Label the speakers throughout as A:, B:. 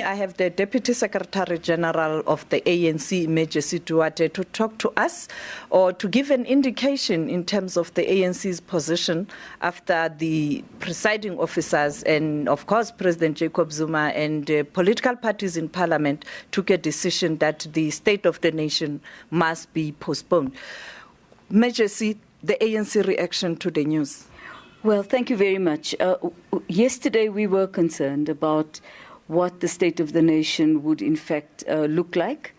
A: I have the Deputy Secretary General of the ANC, Jessie Duarte, to talk to us or to give an indication in terms of the ANC's position after the presiding officers and, of course, President Jacob Zuma and political parties in Parliament took a decision that the State of the Nation must be postponed. Jessie, the ANC reaction to the news.
B: Well, thank you very much. Yesterday we were concerned about what the State of the Nation would in fact look like,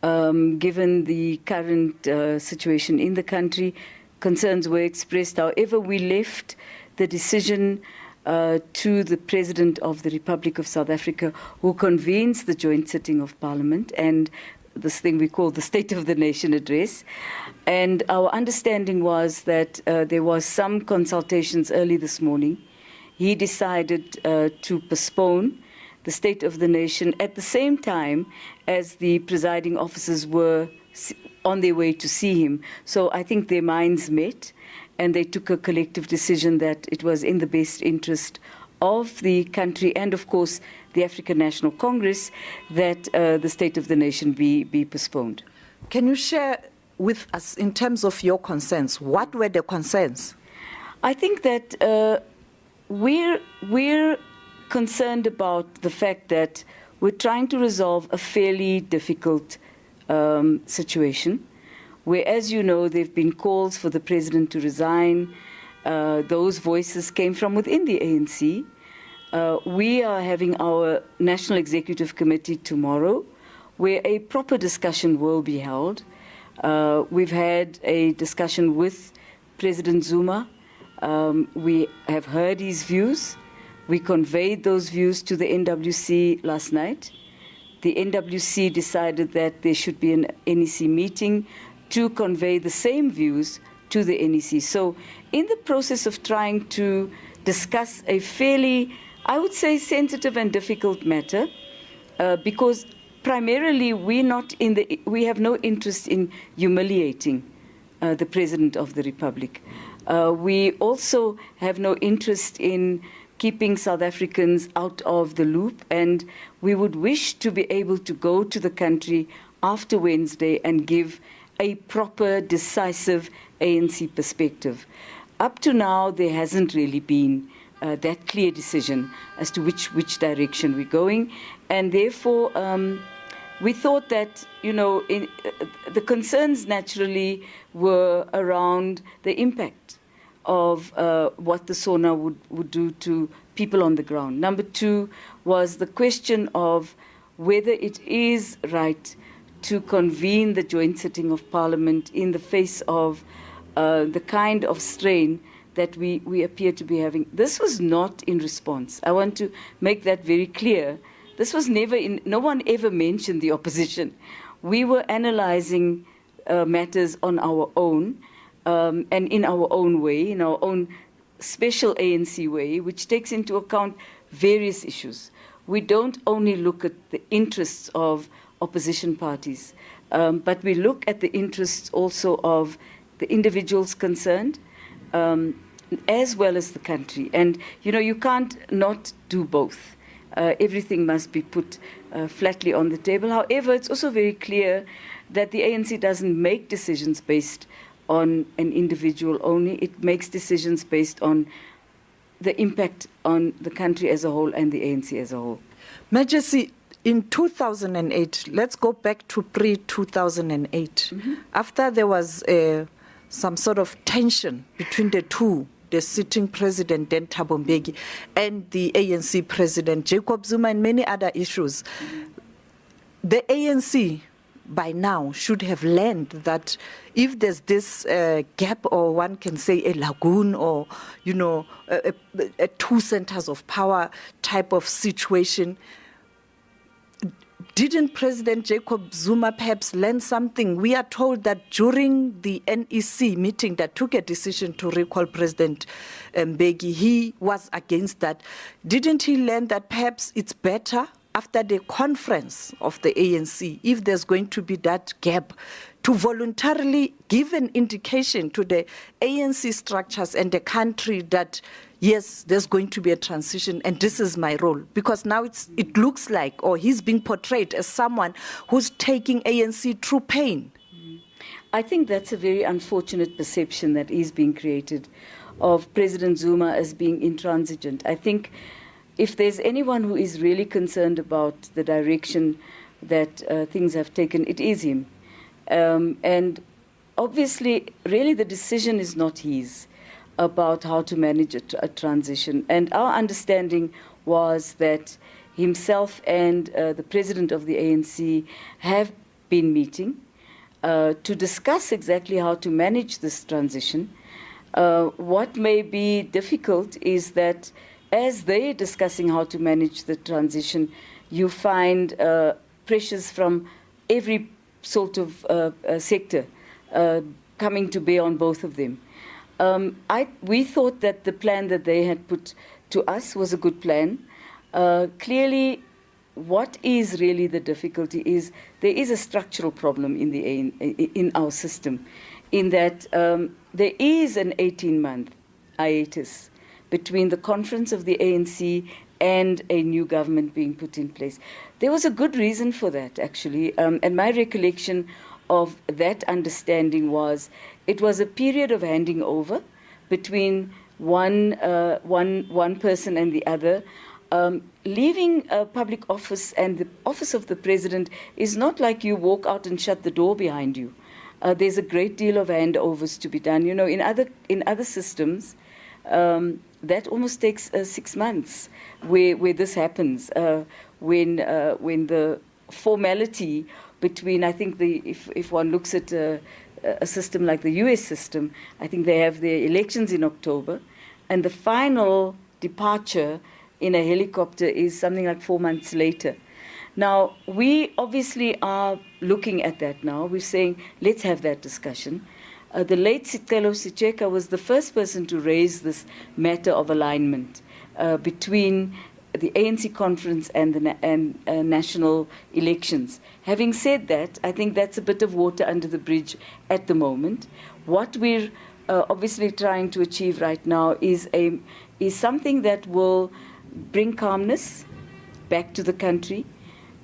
B: given the current situation in the country. Concerns were expressed. However, we left the decision to the President of the Republic of South Africa, who convenes the joint sitting of Parliament and this thing we call the State of the Nation address. And our understanding was that there was some consultations early this morning. He decided to postpone the State of the Nation at the same time as the presiding officers were on their way to see him. So I think their minds met and they took a collective decision that it was in the best interest of the country and, of course, the African National Congress that the State of the Nation be postponed.
A: Can you share with us, in terms of your concerns, what were the concerns?
B: I think that we're concerned about the fact that we're trying to resolve a fairly difficult situation, where, as you know, there have been calls for the President to resign. Those voices came from within the ANC. We are having our National Executive Committee tomorrow, where a proper discussion will be held. We've had a discussion with President Zuma. We have heard his views. We conveyed those views to the NWC last night. The NWC decided that there should be an NEC meeting to convey the same views to the NEC. So in the process of trying to discuss a fairly, I would say, sensitive and difficult matter, because primarily we have no interest in humiliating the President of the Republic. We also have no interest in keeping South Africans out of the loop, and we would wish to be able to go to the country after Wednesday and give a proper, decisive ANC perspective. Up to now, there hasn't really been that clear decision as to which direction we're going, and therefore we thought that, the concerns naturally were around the impact of what the SONA would do to people on the ground. Number two was the question of whether it is right to convene the joint sitting of Parliament in the face of the kind of strain that we appear to be having. This was not in response. I want to make that very clear. This was never no one ever mentioned the opposition. We were analyzing matters on our own, and in our own way, in our own special ANC way, which takes into account various issues. We don't only look at the interests of opposition parties, but we look at the interests also of the individuals concerned, as well as the country. And, you can't not do both. Everything must be put flatly on the table. However, it's also very clear that the ANC doesn't make decisions based on an individual only. It makes decisions based on the impact on the country as a whole and the ANC as a whole.
A: Jessie, in 2008, let's go back to pre-2008, after there was some sort of tension between the two, the sitting president, then Thabo Mbeki, and the ANC president, Jacob Zuma, and many other issues. The ANC, by now, should have learned that if there's this gap, or one can say a lagoon, or, a two centers of power type of situation, didn't President Jacob Zuma perhaps learn something? We are told that during the NEC meeting that took a decision to recall President Mbeki, he was against that. Didn't he learn that perhaps it's better after the conference of the ANC, if there's going to be that gap, to voluntarily give an indication to the ANC structures and the country that, yes, there's going to be a transition and this is my role. Because now it looks like, or he's being portrayed as someone who's taking ANC through pain.
B: I think that's a very unfortunate perception that is being created of President Zuma as being intransigent. I think if there's anyone who is really concerned about the direction that things have taken, it is him. And obviously, really the decision is not his about how to manage a transition. And our understanding was that himself and the president of the ANC have been meeting to discuss exactly how to manage this transition. What may be difficult is that as they're discussing how to manage the transition, you find pressures from every sort of sector coming to bear on both of them. We thought that the plan that they had put to us was a good plan. Clearly, what is really the difficulty is there is a structural problem in our system, in that there is an 18-month hiatus between the conference of the ANC and a new government being put in place. There was a good reason for that, actually, and my recollection of that understanding was it was a period of handing over between one person and the other. Leaving a public office and the office of the president is not like you walk out and shut the door behind you. There's a great deal of handovers to be done. You know, in other systems, that almost takes 6 months where this happens. When the formality between, I think if one looks at a system like the US system, I think they have their elections in October, and the final departure in a helicopter is something like 4 months later. Now, we obviously are looking at that now. We're saying, let's have that discussion. The late Sicelo Sicheka was the first person to raise this matter of alignment between the ANC conference and the national elections. Having said that, I think that's a bit of water under the bridge at the moment. What we're obviously trying to achieve right now is something that will bring calmness back to the country,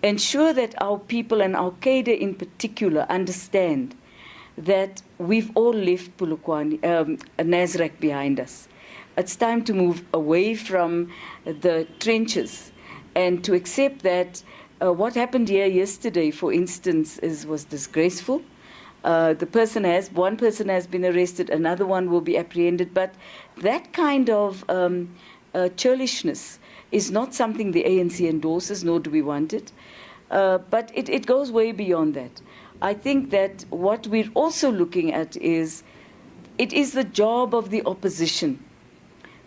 B: ensure that our people and our cadre in particular understand that we've all left Polokwane, Nasrec behind us. It's time to move away from the trenches and to accept that what happened here yesterday, for instance, was disgraceful. One person has been arrested, another one will be apprehended, but that kind of churlishness is not something the ANC endorses, nor do we want it. But it goes way beyond that. I think that what we're also looking at is, it is the job of the opposition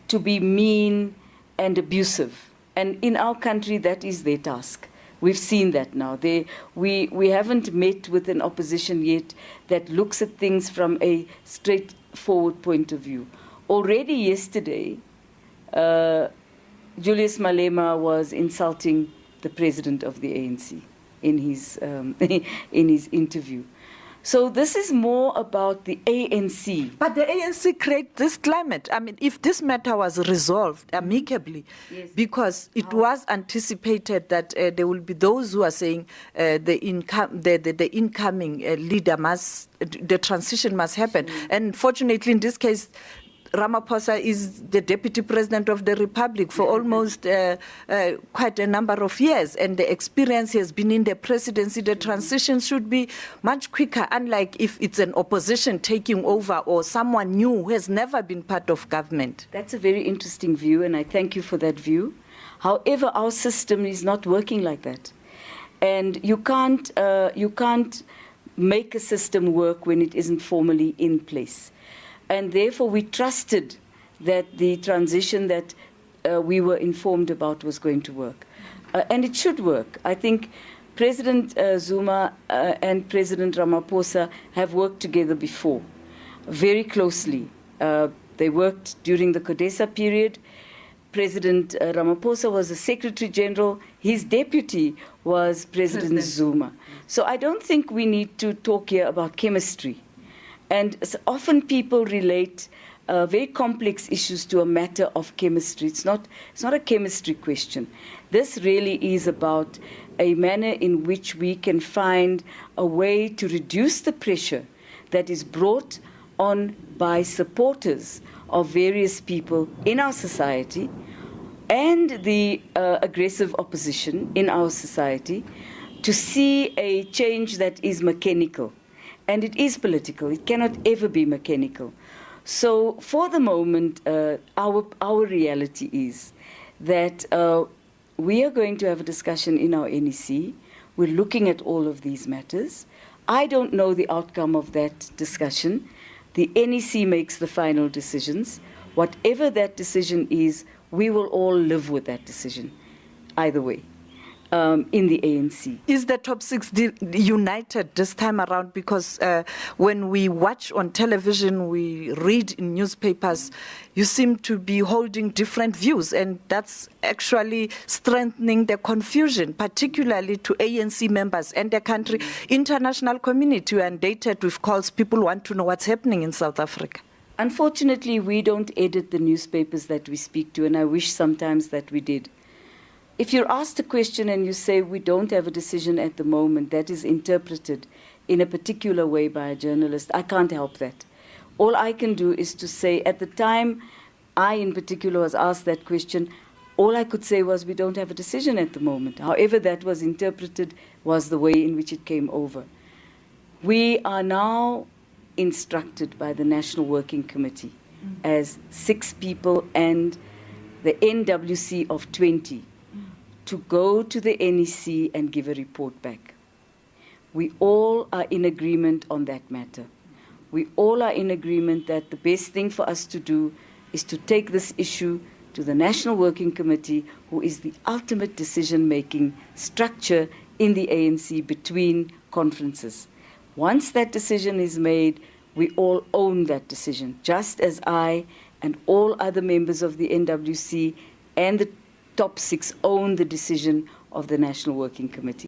B: to be mean and abusive. And in our country, that is their task. We've seen that now. We haven't met with an opposition yet that looks at things from a straightforward point of view. Already yesterday, Julius Malema was insulting the president of the ANC in his interview. So this is more about the ANC.
A: But the ANC created this climate. I mean, if this matter was resolved amicably, yes, because it was anticipated that there will be those who are saying the incoming leader the transition must happen. Mm. And fortunately, in this case, Ramaphosa is the Deputy President of the Republic for almost quite a number of years, and the experience has been in the presidency. The transition should be much quicker, unlike if it's an opposition taking over or someone new who has never been part of government.
B: That's a very interesting view, and I thank you for that view. However, our system is not working like that. And you can't make a system work when it isn't formally in place. And therefore, we trusted that the transition that we were informed about was going to work. And it should work. I think President Zuma and President Ramaphosa have worked together before, very closely. They worked during the CODESA period. President Ramaphosa was the Secretary General. His deputy was President Zuma. So I don't think we need to talk here about chemistry. And often people relate very complex issues to a matter of chemistry. It's not a chemistry question. This really is about a manner in which we can find a way to reduce the pressure that is brought on by supporters of various people in our society and the aggressive opposition in our society to see a change that is mechanical. And it is political. It cannot ever be mechanical. So for the moment, our reality is that we are going to have a discussion in our NEC. We're looking at all of these matters. I don't know the outcome of that discussion. The NEC makes the final decisions. Whatever that decision is, we will all live with that decision, either way. In the ANC.
A: Is the top six united this time around? Because when we watch on television, we read in newspapers, you seem to be holding different views, and that's actually strengthening the confusion, particularly to ANC members and the country, international community, and dated with calls. People want to know what's happening in South Africa.
B: Unfortunately, we don't edit the newspapers that we speak to, and I wish sometimes that we did. If you're asked a question and you say, we don't have a decision at the moment, that is interpreted in a particular way by a journalist, I can't help that. All I can do is to say, at the time I in particular was asked that question, all I could say was, we don't have a decision at the moment. However that was interpreted was the way in which it came over. We are now instructed by the National Working Committee as 6 people and the NWC of 20 to go to the NEC and give a report back. We all are in agreement on that matter. We all are in agreement that the best thing for us to do is to take this issue to the National Working Committee, who is the ultimate decision-making structure in the ANC between conferences. Once that decision is made, we all own that decision, just as I and all other members of the NWC and the top 6 own the decision of the National Working Committee.